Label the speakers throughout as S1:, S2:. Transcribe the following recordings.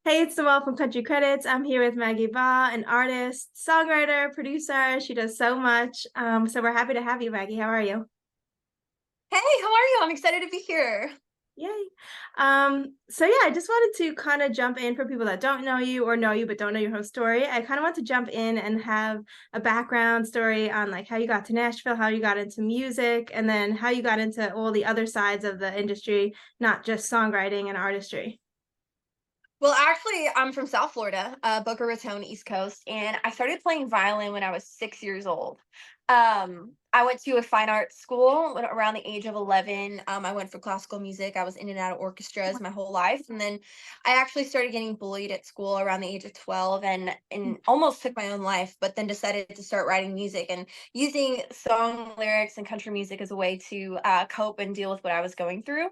S1: Hey, it's Noelle from Country Credits. I'm here with Maggie Baugh, an artist, songwriter, producer. She does so much. So we're happy to have you, Maggie. How are you?
S2: Hey, how are you? I'm excited to be here.
S1: Yay. So yeah, I just wanted to kind of jump in for people that don't know you or know you but don't know your whole story. I kind of want to jump in and have a background story on like how you got to Nashville, how you got into music, and then how you got into all the other sides of the industry, not just songwriting and artistry.
S2: Well, actually, I'm from South Florida, Boca Raton, East Coast, and I started playing violin when I was 6 years old. I went to a fine arts school around the age of 11. I went for classical music. I was in and out of orchestras my whole life, and then I actually started getting bullied at school around the age of 12, and almost took my own life. But then decided to start writing music and using song lyrics and country music as a way to cope and deal with what I was going through.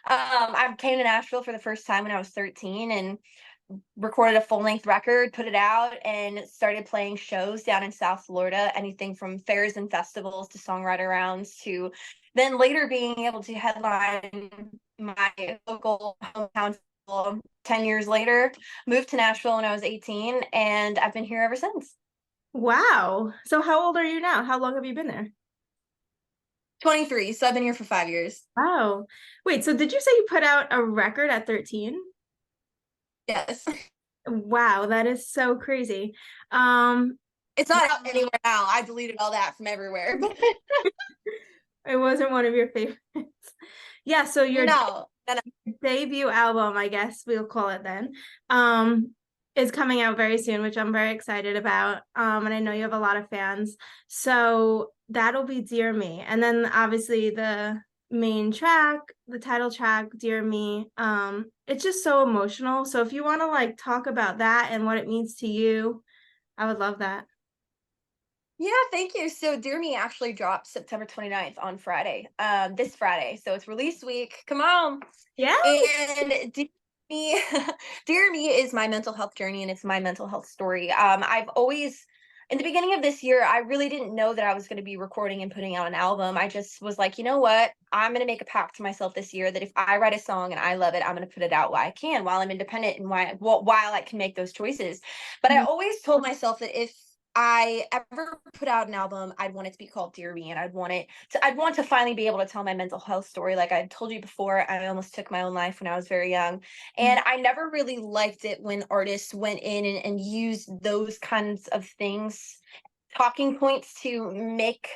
S2: I came to Nashville for the first time when I was 13 and recorded a full length record, put it out, and started playing shows down in South Florida, anything from fairs and festivals to songwriter rounds to then later being able to headline my local hometown festival 10 years later. Moved to Nashville when I was 18, and I've been here ever since.
S1: Wow. So how old are you now? How long have you been there?
S2: 23, so I've been here for 5 years.
S1: Wow. Wait, so did you say you put out a record at 13?
S2: Yes.
S1: Wow, that is so crazy. Um,
S2: It's not out anywhere now. I deleted all that from everywhere.
S1: it wasn't one of your favorites. Yeah, so your
S2: No, no, no.
S1: debut album, I guess we'll call it then, um, is coming out very soon, which I'm very excited about. And I know you have a lot of fans. So that'll be Dear Me. And then obviously the main track, the title track, Dear Me, it's just so emotional. So if you want to like talk about that and what it means to you, I would love that.
S2: Yeah, thank you. So Dear Me actually drops September 29th on Friday, this Friday. So it's release week. Come on.
S1: Yeah.
S2: And Me, Dear Me is my mental health journey and it's my mental health story. I've always, in the beginning of this year, I really didn't know that I was going to be recording and putting out an album. I just was like, you know what? I'm going to make a pact to myself this year that if I write a song and I love it, I'm going to put it out while I can, while I'm independent and while I can make those choices. But I always told myself that if I ever put out an album, I'd want it to be called Dear Me, and I'd want to finally be able to tell my mental health story. Like I told you before, I almost took my own life when I was very young. And I never really liked it when artists went in and used those kinds of things, talking points to make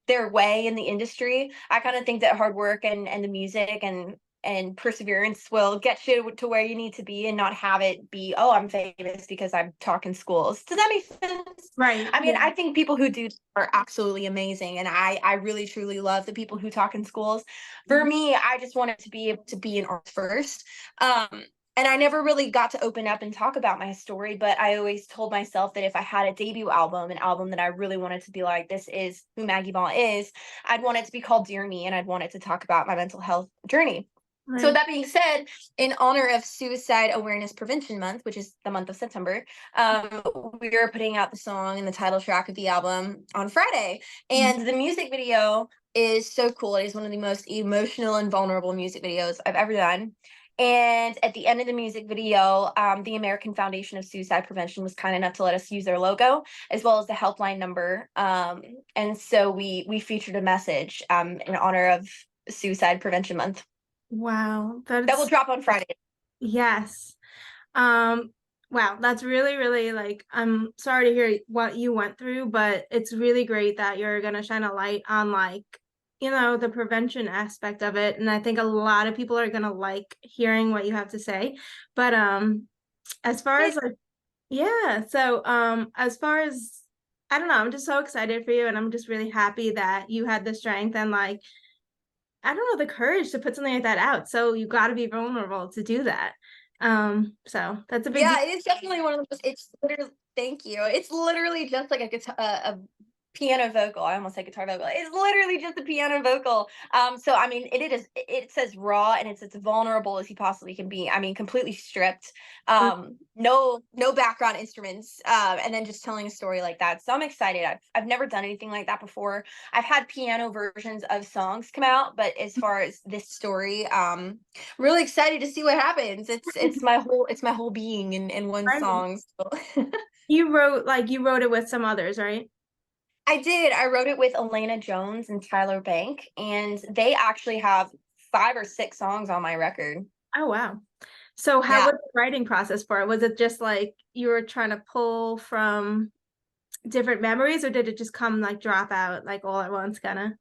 S2: their way in the industry. I kind of think that hard work and the music and perseverance will get you to where you need to be and not have it be, oh, I'm famous because I'm talking schools. Does that make sense?
S1: Right.
S2: I mean,
S1: Yeah.
S2: I think people who do are absolutely amazing. And I really truly love the people who talk in schools. For me, I just wanted to be able to be an artist first. Um, and I never really got to open up and talk about my story, but I always told myself that if I had a debut album, an album that I really wanted to be like, this is who Maggie Baugh is, I'd want it to be called Dear Me, and I'd want it to talk about my mental health journey. So, with
S1: Right.
S2: that being said, in honor of Suicide Awareness Prevention Month, which is the month of September, um, we are putting out the song and the title track of the album on Friday. And the music video is so cool. It is one of the most emotional and vulnerable music videos I've ever done. And at the end of the music video, the American Foundation of Suicide Prevention was kind enough to let us use their logo as well as the helpline number. And so we featured a message in honor of Suicide Prevention Month
S1: Wow.
S2: that will
S1: That's
S2: drop on Friday.
S1: yes. Um, wow, that's really, really like, I'm sorry to hear what you went through, but it's really great that you're gonna shine a light on like, the prevention aspect of it. And I think a lot of people are gonna like hearing what you have to say. But as far as like, yeah, so as far as I don't know, I'm just so excited for you and I'm just really happy that you had the strength and like I don't know, the courage to put something like that out. So you got to be vulnerable to do that. So that's a big deal.
S2: Yeah, it is definitely one of the most. It's literally, thank you. It's literally just like a guitar, piano vocal. I almost said guitar vocal. It's literally just a piano vocal. So I mean, it says raw and it's vulnerable as he possibly can be. I mean, completely stripped. No background instruments. And then just telling a story like that. So I'm excited. I've never done anything like that before. I've had piano versions of songs come out, but as far as this story, I'm really excited to see what happens. It's my whole being in one
S1: Right.
S2: song. So.
S1: You wrote it with some others, right?
S2: I did. I wrote it with Elena Jones and Tyler Bank, and they actually have 5 or 6 songs on my record.
S1: Oh wow. So how
S2: Yeah.
S1: was the writing process for it? Was it just like you were trying to pull from different memories, or did it just come like drop out like all at once kinda?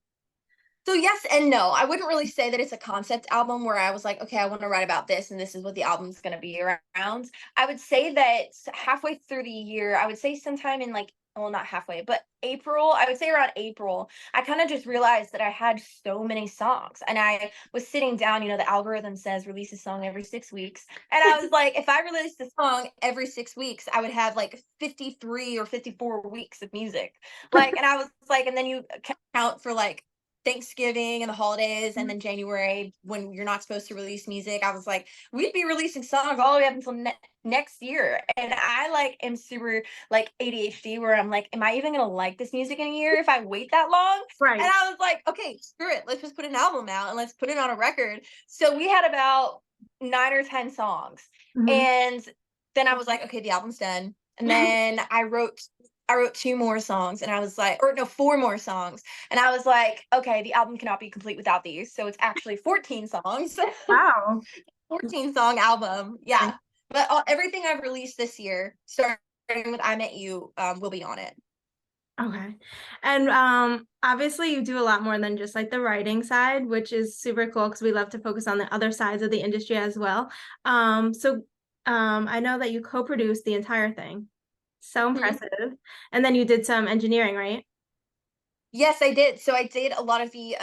S2: So yes and no. I wouldn't really say that it's a concept album where I was like, okay, I want to write about this and this is what the album's going to be around. I would say that halfway through the year, I would say sometime in like, well, not halfway, but April, I would say around April, I kind of just realized that I had so many songs and I was sitting down, the algorithm says release a song every 6 weeks. And I was like, if I released a song every 6 weeks, I would have like 53 or 54 weeks of music. Like, and I was like, and then you count for like Thanksgiving and the holidays, and then January when you're not supposed to release music. I was like, we'd be releasing songs all the way up until next year. And I like am super like ADHD where I'm like, am I even gonna like this music in a year if I wait that long? And
S1: Right.
S2: I was like, okay, screw it. Let's just put an album out and let's put it on a record. So we had about 9 or 10 songs.
S1: Mhm.
S2: And then I was like, okay, the album's done. And then I wrote 2 more songs and I was like, or no, 4 more songs. And I was like, okay, the album cannot be complete without these. So it's actually 14 songs,
S1: Wow.
S2: 14-song album. Yeah. But everything I've released this year, starting with I Met You, will be on it.
S1: Okay. And obviously you do a lot more than just like the writing side, which is super cool because we love to focus on the other sides of the industry as well. So I know that you co-produced the entire thing. So
S2: Mhm.
S1: impressive. And then you did some engineering, right?
S2: Yes, I did. So I did a lot of the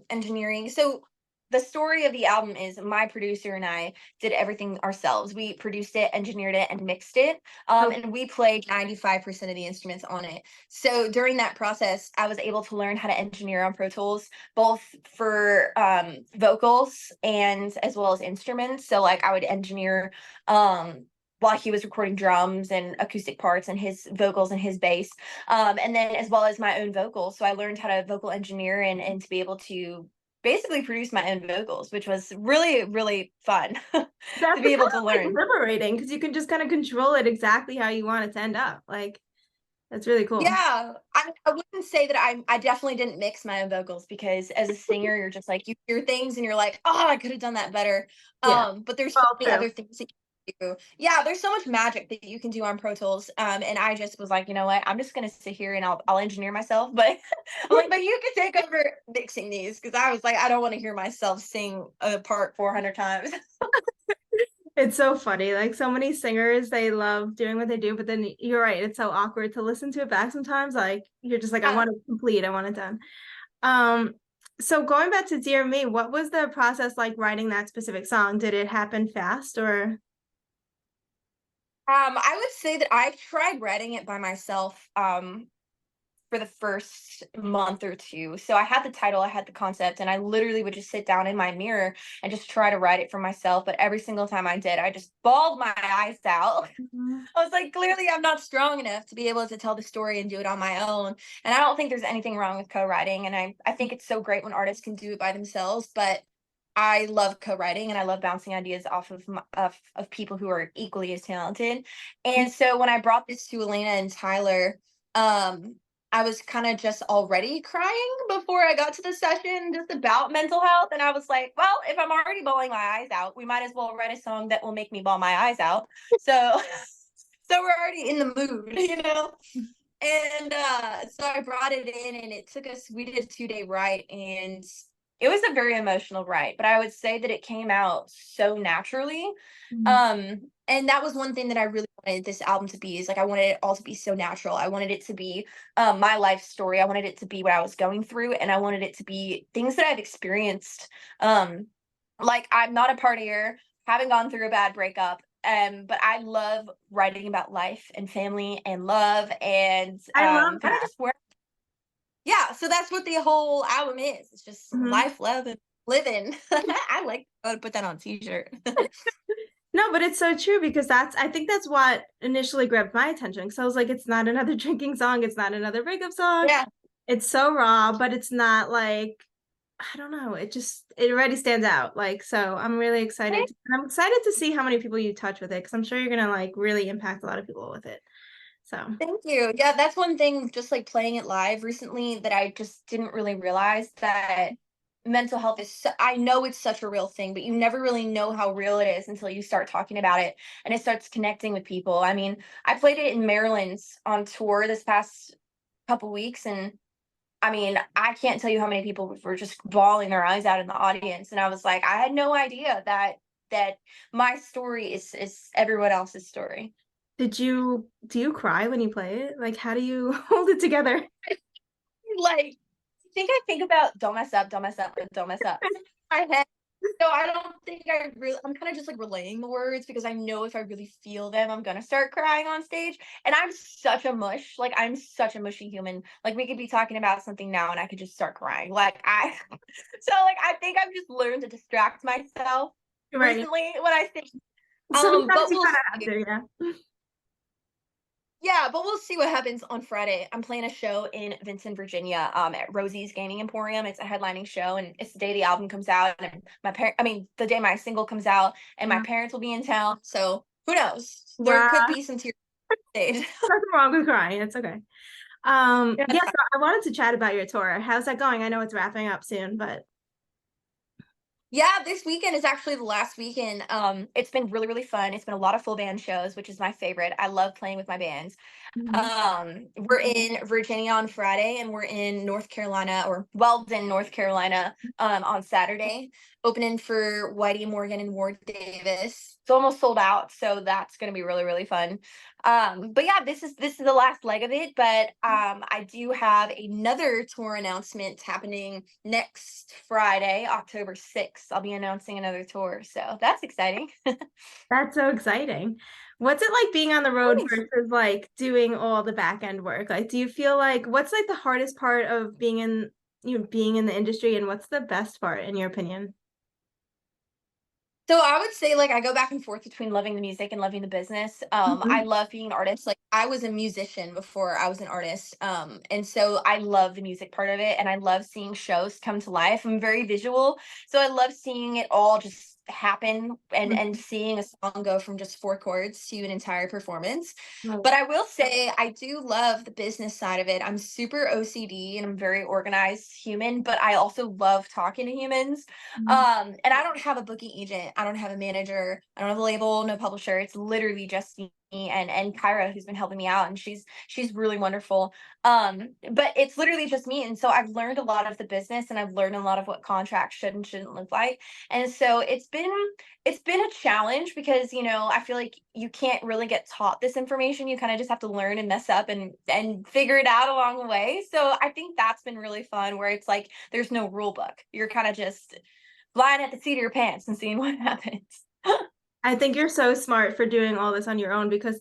S2: engineering. So the story of the album is my producer and I did everything ourselves. We produced it, engineered it, and mixed it.
S1: Oh,
S2: And we played 95% of the instruments on it. So during that process, I was able to learn how to engineer on Pro Tools, both for vocals and as well as instruments. So like I would engineer while he was recording drums and acoustic parts and his vocals and his bass, and then as well as my own vocals. So I learned how to vocal engineer and to be able to basically produce my own vocals, which was really, really fun to
S1: that's
S2: be
S1: kind
S2: able to
S1: of like
S2: learn.
S1: liberating because you can just kind of control it exactly how you want it to end up. Like that's really cool.
S2: Yeah, I wouldn't say that I definitely didn't mix my own vocals because as a singer, you're just like you hear things and you're like, oh, I could have done that better.
S1: Yeah.
S2: But there's so
S1: Well,
S2: many
S1: true.
S2: other things that you can do. Yeah, there's so much magic that you can do on Pro Tools. And I just was like, you know what? I'm just gonna sit here and I'll engineer myself. But I'm like, but you can take over mixing these because I was like, I don't want to hear myself sing a part 400 times.
S1: It's so funny. Like so many singers, they love doing what they do, but then you're right, it's so awkward to listen to it back sometimes. Like you're just like, I
S2: Yeah.
S1: want it complete, I want it done. Um, so going back to Dear Me, what was the process like writing that specific song? Did it happen fast or
S2: I would say that I tried writing it by myself. For the first month or 2. So I had the title, I had the concept, and I literally would just sit down in my mirror and just try to write it for myself. But every single time I did, I just bawled my eyes out.
S1: Mhm.
S2: I was like, clearly, I'm not strong enough to be able to tell the story and do it on my own. And I don't think there's anything wrong with co-writing. And I think it's so great when artists can do it by themselves. But I love co-writing and I love bouncing ideas off of of people who are equally as talented. And so when I brought this to Elena and Tyler, um, I was kind of just already crying before I got to the session just about mental health. And I was like, well, if I'm already bawling my eyes out, we might as well write a song that will make me bawl my eyes out. So so we're already in the mood. And so I brought it in and we did a 2-day write and it was a very emotional write, but I would say that it came out so naturally.
S1: Mhm.
S2: And that was one thing that I really wanted this album to be is like I wanted it all to be so natural. I wanted it to be my life story. I wanted it to be what I was going through, and I wanted it to be things that I've experienced. Um, like I'm not a partier, haven't gone through a bad breakup. But I love writing about life and family and love and
S1: I love
S2: kind of
S1: that.
S2: just where. Yeah, so that's what the whole album is. It's just
S1: Mhm.
S2: life, love, and living. I like to put that on a t-shirt.
S1: No, but it's so true because I think that's what initially grabbed my attention. Because I was like, it's not another drinking song, it's not another breakup song.
S2: Yeah,
S1: It's so raw, but it's not like, I don't know, it already stands out. Like, so I'm really excited. I'm excited to see how many people you touch with it because I'm sure you're gonna like really impact a lot of people with it. So
S2: thank you. Yeah, that's one thing, just like playing it live recently, that I just didn't really realize that mental health is, I know it's such a real thing, but you never really know how real it is until you start talking about it and it starts connecting with people. I mean, I played it in Maryland's on tour this past couple weeks, and I mean, I can't tell you how many people were just bawling their eyes out in the audience, and I was like, I had no idea that my story is everyone else's story.
S1: do you cry when you play it? Like, how do you hold it together?
S2: Like, I think about don't mess up, don't mess up, don't mess up. It's in my head. So I don't think I really, I'm kind of just like relaying the words because I know if I really feel them, I'm gonna start crying on stage. And I'm such a mush. Like, I'm such a mushy human. Like, we could be talking about something now and I could just start crying. Like, I so like I think I've just learned to distract myself
S1: Right.
S2: recently when I think.
S1: Sometimes
S2: But
S1: you
S2: we'll
S1: kind of have
S2: see.
S1: to, yeah.
S2: Yeah, but we'll see what happens on Friday. I'm playing a show in Vincent, Virginia, at Rosie's Gaming Emporium. It's a headlining show, and it's the day the album comes out, and I mean, the day my single comes out, and my
S1: Yeah.
S2: parents will be in town. So who knows? There could
S1: Wow.
S2: be some tears on stage.
S1: Nothing wrong with crying. It's okay.
S2: Yeah,
S1: Yeah, so I wanted to chat about your tour. How's that going? I know it's wrapping up soon, but
S2: yeah, this weekend is actually the last weekend. It's been really, really fun. It's been a lot of full band shows, which is my favorite. I love playing with my bands.
S1: mhm.
S2: We're in Virginia on Friday, and we're in North Carolina, or Weldon, North Carolina, on Saturday, opening for Whitey Morgan and Ward Davis. It's almost sold out, so that's going to be really, really fun. But yeah, this is the last leg of it. But I do have another tour announcement happening next Friday, October 6th. I'll be announcing another tour, so that's exciting.
S1: That's so exciting. What's it like being on the road
S2: Thanks.
S1: versus like doing all the back end work? Like, do you feel like what's like the hardest part of being in the industry and what's the best part in your opinion?
S2: So I would say, like, I go back and forth between loving the music and loving the business. I
S1: Mhm.
S2: love being an artist. Like, I was a musician before I was an artist. And so I love the music part of it, and I love seeing shows come to life. I'm very visual, so I love seeing it all just happen, and seeing a song go from just four chords to an entire performance.
S1: Right.
S2: But I will say I do love the business side of it. I'm super OCD and I'm very organized human, but I also love talking to humans.
S1: Mhm.
S2: And I don't have a booking agent. I don't have a manager. I don't have a label, no publisher. It's literally just me and Kyra, who's been helping me out, and she's really wonderful. But it's literally just me. And so I've learned a lot of the business, and I've learned a lot of what contracts should and shouldn't look like. And so it's been a challenge because, I feel like you can't really get taught this information. You kind of just have to learn and mess up and figure it out along the way. So I think that's been really fun, where it's like there's no rule book. You're kind of just flying at the seat of your pants and seeing what happens.
S1: I think you're so smart for doing all this on your own because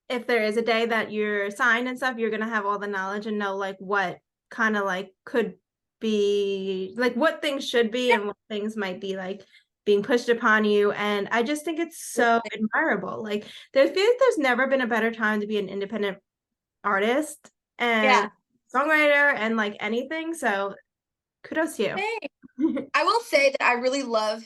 S1: if there is a day that you're signed and stuff, you're gonna have all the knowledge and know like what kind of like could be like what things should be and what things might be like being pushed upon you. And I just think it's so admirable. Like there's never been a better time to be an independent artist and
S2: Yeah.
S1: songwriter and like anything. So kudos to
S2: Hey,
S1: you.
S2: I will say that I really love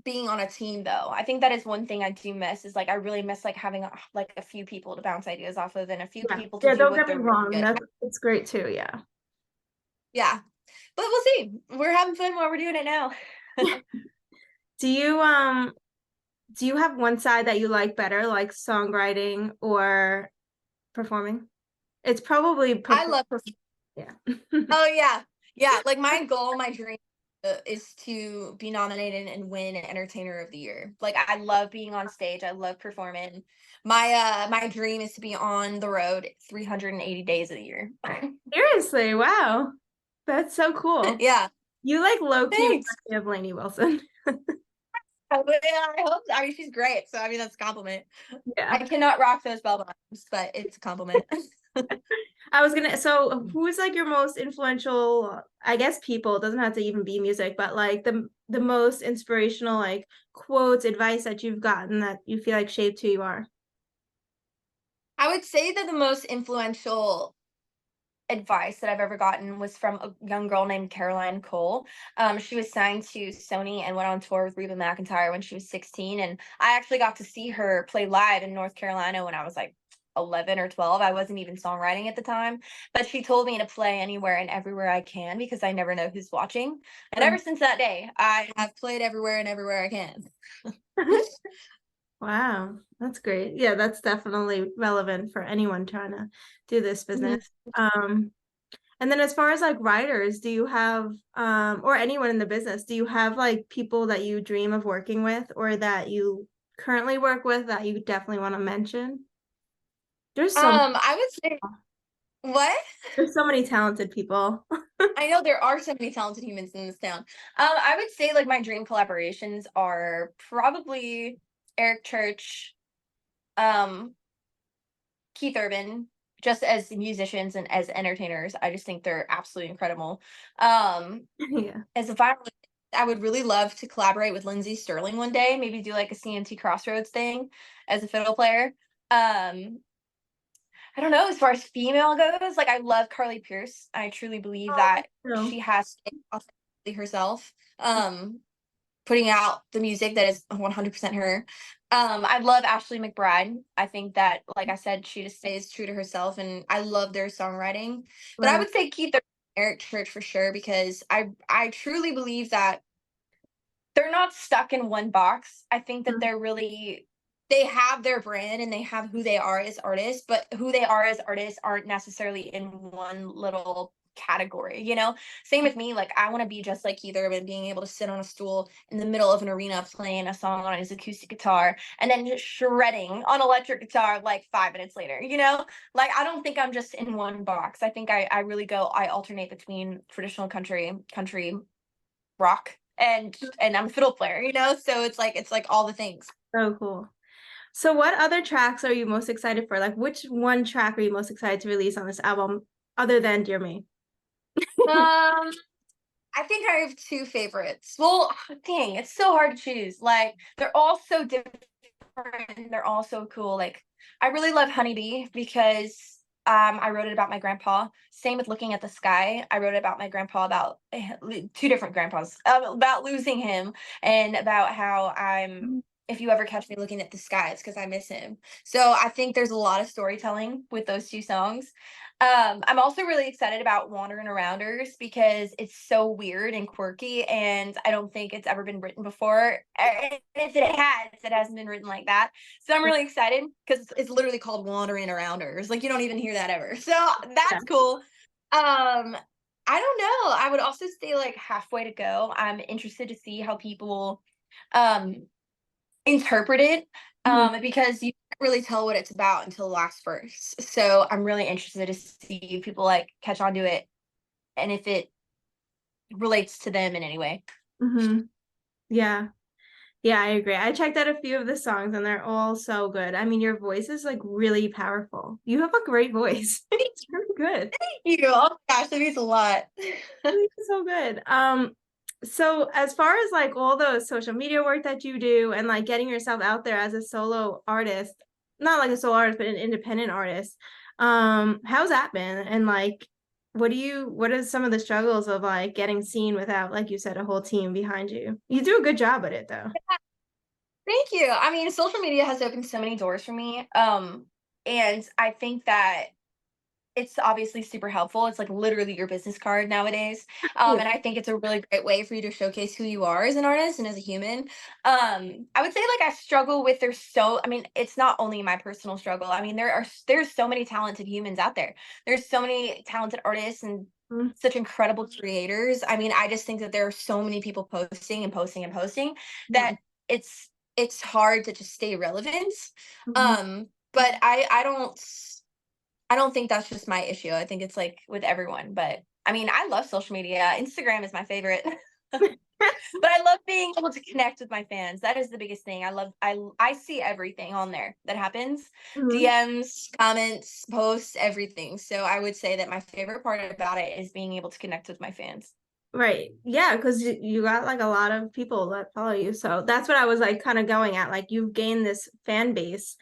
S2: being on a team though. I think that is one thing I do miss, is like I really miss like having a few people to bounce ideas off of, and a few
S1: Yeah.
S2: people to
S1: Yeah,
S2: do
S1: don't
S2: what
S1: get me
S2: they're really
S1: wrong.
S2: good at.
S1: That's it's great too, yeah.
S2: Yeah. But we'll see. We're having fun while we're doing it now.
S1: Do you do you have one side that you like better, like songwriting or performing? It's probably
S2: I
S1: perform.
S2: love
S1: Yeah.
S2: Oh yeah. Yeah, like my goal, my dream, is to be nominated and win entertainer of the year. Like, I love being on stage. I love performing. My dream is to be on the road 380 days of the year.
S1: Seriously, wow. That's so cool.
S2: Yeah.
S1: You like low key remind
S2: Thanks.
S1: me of Lainey Wilson.
S2: Oh, yeah, I hope so. I mean, she's great, so I mean that's a compliment. I
S1: Yeah.
S2: cannot rock those bell bottoms, but it's a compliment.
S1: I was gonna, so who's like your most influential, I guess people, it doesn't have to even be music, but like the most inspirational like quotes, advice that you've gotten that you feel like shaped who you are?
S2: I would say that the most influential advice that I've ever gotten was from a young girl named Caroline Cole. She was signed to Sony and went on tour with Reba McEntire when she was 16. And I actually got to see her play live in North Carolina when I was like 11 or 12. I wasn't even songwriting at the time, but she told me to play anywhere and everywhere I can because I never know who's watching. And
S1: Right.
S2: ever since that day, I have played everywhere and everywhere I can.
S1: Wow, that's great. Yeah, that's definitely relevant for anyone trying to do this business.
S2: Mhm.
S1: Um, and then as far as like writers, do you have or anyone in the business, do you have like people that you dream of working with or that you currently work with that you definitely want to mention? There's so
S2: I would say what?
S1: there's so many talented people.
S2: I know there are so many talented humans in this town. I would say like my dream collaborations are probably Eric Church, um, Keith Urban, just as musicians and as entertainers. I just think they're absolutely incredible. Um,
S1: Yeah.
S2: as a violinist, I would really love to collaborate with Lindsey Sterling one day, maybe do like a CMT Crossroads thing as a fiddle player. Um, I don't know, as far as female goes, like I love Carly Pierce. I truly believe
S1: Oh, me
S2: that
S1: too.
S2: she has to be authentically herself. Putting out the music that is 100% her. I love Ashley McBride. I think that, like I said, she just stays true to herself, and I love their songwriting. But I
S1: Right.
S2: would say Keith Urban and Eric Church for sure because I truly believe that they're not stuck in one box. I think that
S1: Mhm.
S2: they're really they have their brand and they have who they are as artists, but who they are as artists aren't necessarily in one little category, you know? Same with me, like I want to be just like Keith Urban, being able to sit on a stool in the middle of an arena playing a song on his acoustic guitar and then just shredding on electric guitar like 5 minutes later, you know? Like I don't think I'm just in one box. I think I really go I alternate between traditional country rock and I'm a fiddle player, you know? So it's like all the things.
S1: So cool. So what other tracks are you most excited for? Like which one track are you most excited to release on this album other than Dear Me?
S2: Um I think I have two favorites. Well, dang, it's so hard to choose. Like they're all so different. They're all so cool. Like I really love Honeybee because I wrote it about my grandpa. Same with Looking at the Sky. I wrote it about my grandpa about two different grandpas about losing him and about how I'm
S1: Mhm.
S2: if you ever catch me looking at the sky, it's because I miss him. So I think there's a lot of storytelling with those two songs. I'm also really excited about Wandering Arounders because it's so weird and quirky, and I don't think it's ever been written before. And if it has, it hasn't been written like that. So I'm really excited because it's literally called Wandering Arounders. Like you don't even hear that ever. So
S1: Yeah.
S2: that's cool. I don't know. I would also say like Halfway to Go. I'm interested to see how people um interpret it
S1: Mhm.
S2: because you can't really tell what it's about until the last verse. So I'm really interested to see if people like catch on to it and if it relates to them in any way.
S1: Mhm. Yeah. Yeah, I agree. I checked out a few of the songs and they're all so good. I mean, your voice is like really powerful. You have a great voice. It's really good.
S2: You go, oh my gosh, that means a lot.
S1: It's so good. So as far as like all the social media work that you do and like getting yourself out there as a solo artist, not like a solo artist, but an independent artist, how's that been? And like, what are some of the struggles of like getting seen without, like you said, a whole team behind you? You do a good job at it though.
S2: Thank you. I mean, social media has opened so many doors for me. And I think that it's obviously super helpful. It's like literally your business card nowadays.
S1: Yeah.
S2: And I think it's a really great way for you to showcase who you are as an artist and as a human. I would say like I struggle with I mean, it's not only my personal struggle. I mean, there's so many talented humans out there. There's so many talented artists and
S1: Mhm.
S2: such incredible creators. I mean, I just think that there are so many people posting and posting and posting that it's hard to just stay relevant.
S1: Mhm.
S2: But I don't think that's just my issue. I think it's like with everyone, but I mean, I love social media. Instagram is my favorite. But I love being able to connect with my fans. That is the biggest thing. I see everything on there that happens.
S1: Mhm.
S2: DMs, comments, posts, everything. So I would say that my favorite part about it is being able to connect with my fans.
S1: Right. Yeah, because you got like a lot of people that follow you. So that's what I was like kind of going at. Like you've gained this fan base,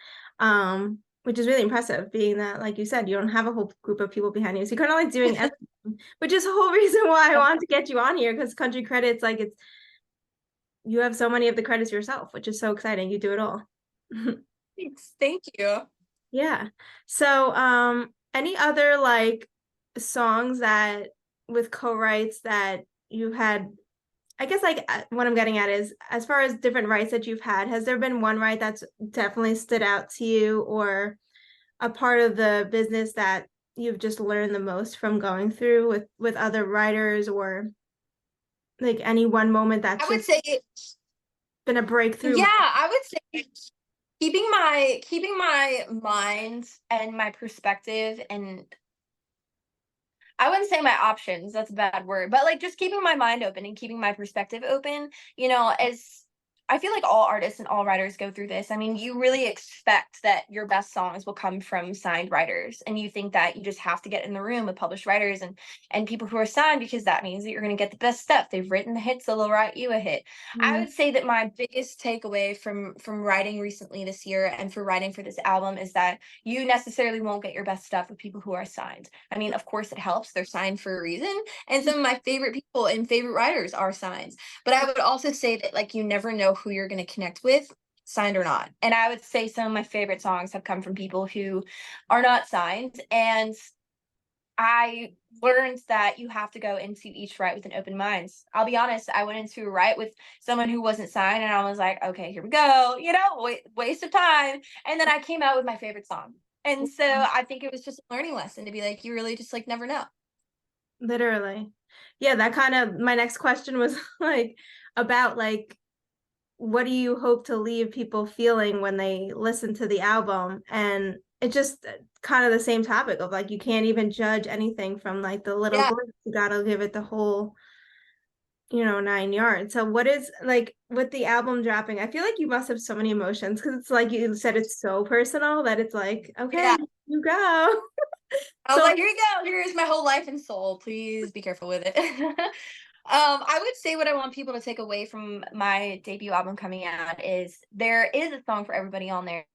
S1: which is really impressive, being that, like you said, you don't have a whole group of people behind you. So you're kind of like doing everything, which is the whole reason why I wanted to get you on here, because country credits, like it's you have so many of the credits yourself, which is so exciting. You do it all.
S2: Thanks. Thank you.
S1: Yeah. So, any other like songs that with co-writes that you've had, I guess like what I'm getting at is as far as different writes that you've had, has there been one write that's definitely stood out to you, or a part of the business that you've just learned the most from going through with other writers, or like any one moment
S2: I
S1: that's
S2: would
S1: just
S2: say,
S1: been a breakthrough
S2: yeah,
S1: moment?
S2: I would say keeping my mind and my perspective, and I wouldn't say my options, that's a bad word, but like just keeping my mind open and keeping my perspective open, as I feel like all artists and all writers go through this. I mean, you really expect that your best songs will come from signed writers, and you think that you just have to get in the room with published writers and people who are signed, because that means that you're going to get the best stuff. They've written the hits, so they'll write you a hit. I
S1: Mm,
S2: would say that my biggest takeaway from writing recently this year and for writing for this album is that you necessarily won't get your best stuff with people who are signed. I mean, of course it helps. They're signed for a reason. And some of my favorite people and favorite writers are signed. But I would also say that like you never know who you're going to connect with, signed or not. And I would say some of my favorite songs have come from people who are not signed. And I learned that you have to go into each write with an open mind. I'll be honest, I went into a write with someone who wasn't signed and I was like, okay, here we go, waste of time. And then I came out with my favorite song. And so I think it was just a learning lesson to be like, you really just like never know.
S1: literally. Yeah, that kind of my next question was like about like what do you hope to leave people feeling when they listen to the album? And it just kind of the same topic of like you can't even judge anything from like the little
S2: Yeah.
S1: glimpse. You gotta give it the whole, 9 yards. So what is like with the album dropping? I feel like you must have so many emotions because it's like you said it's so personal that it's like, okay,
S2: Yeah.
S1: you go.
S2: I was
S1: So
S2: like, here you go. Here's my whole life and soul. Please be careful with it. I would say what I want people to take away from my debut album coming out is there is a song for everybody on there,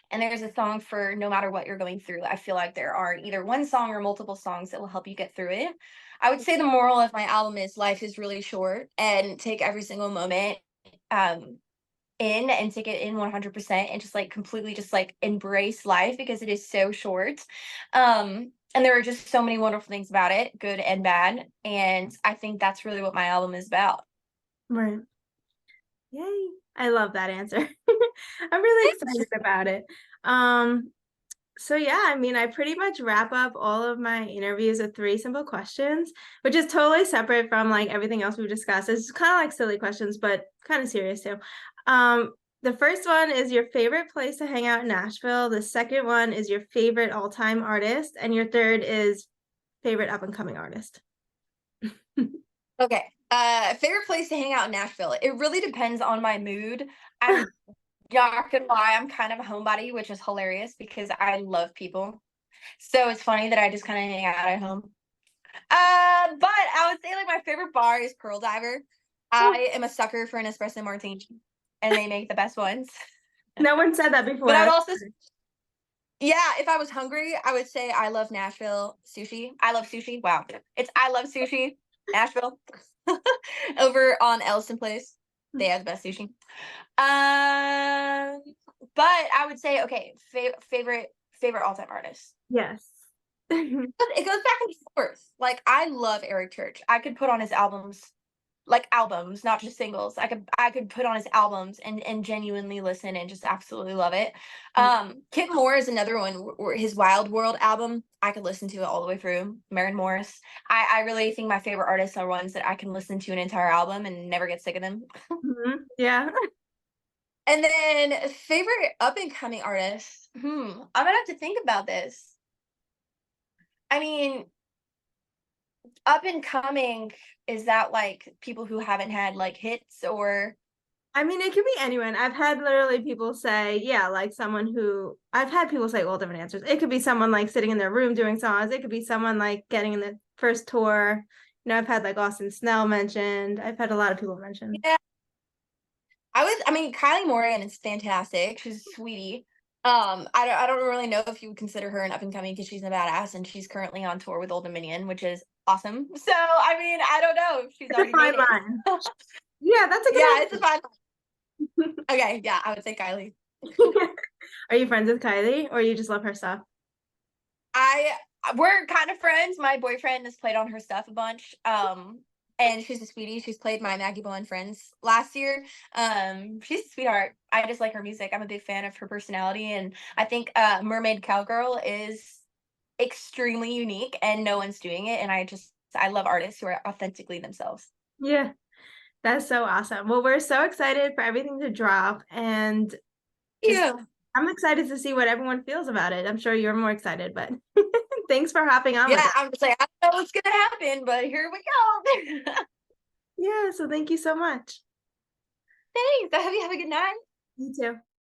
S2: and there's a song for no matter what you're going through. I feel like there are either one song or multiple songs that will help you get through it. I would say the moral of my album is life is really short, and take every single moment um in and take it in 100% and just like completely just like embrace life because it is so short. And there are just so many wonderful things about it, good and bad, and I think that's really what my album is about.
S1: right. Yay. I love that answer. I'm really excited about it. Um, so yeah, I mean, I pretty much wrap up all of my interviews with three simple questions, which is totally separate from like everything else we've discussed. It's kind of like silly questions, but kind of serious too. The first one is your favorite place to hang out in Nashville. The second one is your favorite all-time artist, and your third is favorite up-and-coming artist.
S2: Okay. Favorite place to hang out in Nashville. It really depends on my mood. I'm not gonna lie, I'm kind of a homebody, which is hilarious because I love people. So it's funny that I just kind of hang out at home. But I would say like my favorite bar is Pearl Diver.
S1: Oh,
S2: I am a sucker for an espresso martini, and they make the best ones.
S1: no one said that before.
S2: But I would also, yeah, if I was hungry, I would say I love Nashville sushi. I love sushi. Wow, it's I love sushi, Nashville. Over on Ellison Place, they have the best sushi. Um, but I would say okay, favorite all time artist.
S1: Yes.
S2: But it goes back and forth. Like I love Eric Church. I could put on his albums, like albums, not just singles. I could put on his albums and genuinely listen and just absolutely love it. Kid Moore is another one. His Wild World album, I could listen to it all the way through. Maren Morris. I really think my favorite artists are ones that I can listen to an entire album and never get sick of them.
S1: Mhm. Yeah.
S2: And then favorite up and coming artists. I'm gonna have to think about this. I mean, Up and coming, is that like people who haven't had like hits or
S1: I mean, it could be anyone. I've had literally people say, yeah, like someone who I've had people say all different answers. It could be someone like sitting in their room doing songs. It could be someone like getting in the first tour. I've had like Austin Snell mentioned. I've had a lot of people mention.
S2: yeah, I mean, Kylie Morgan is fantastic. She's a sweetie. I don't really know if you would consider her an up and coming because she's a badass and she's currently on tour with Old Dominion, which is awesome. So, I mean, I don't know if she's
S1: It's a
S2: already made
S1: fine
S2: it.
S1: line. Yeah, that's a
S2: Yeah, it's a
S1: good
S2: fun. Okay, yeah, I would say Kylie.
S1: answer. Are you friends with Kylie or you just love her stuff?
S2: I We're kind of friends. My boyfriend has played on her stuff a bunch. And she's a sweetie. She's played my Maggie Baugh and Friends last year. She's a sweetheart. I just like her music. I'm a big fan of her personality, and I think Mermaid Cowgirl is extremely unique, and no one's doing it. And I love artists who are authentically themselves.
S1: Yeah, that's so awesome. Well, we're so excited for everything to drop and just
S2: Yeah.
S1: I'm excited to see what everyone feels about it. I'm sure you're more excited, but thanks for hopping on with
S2: Yeah,
S1: us.
S2: I'm just like, I don't know what's gonna happen, but here we go.
S1: Yeah, so thank you so much.
S2: Thanks. I hope you have a good night.
S1: You too.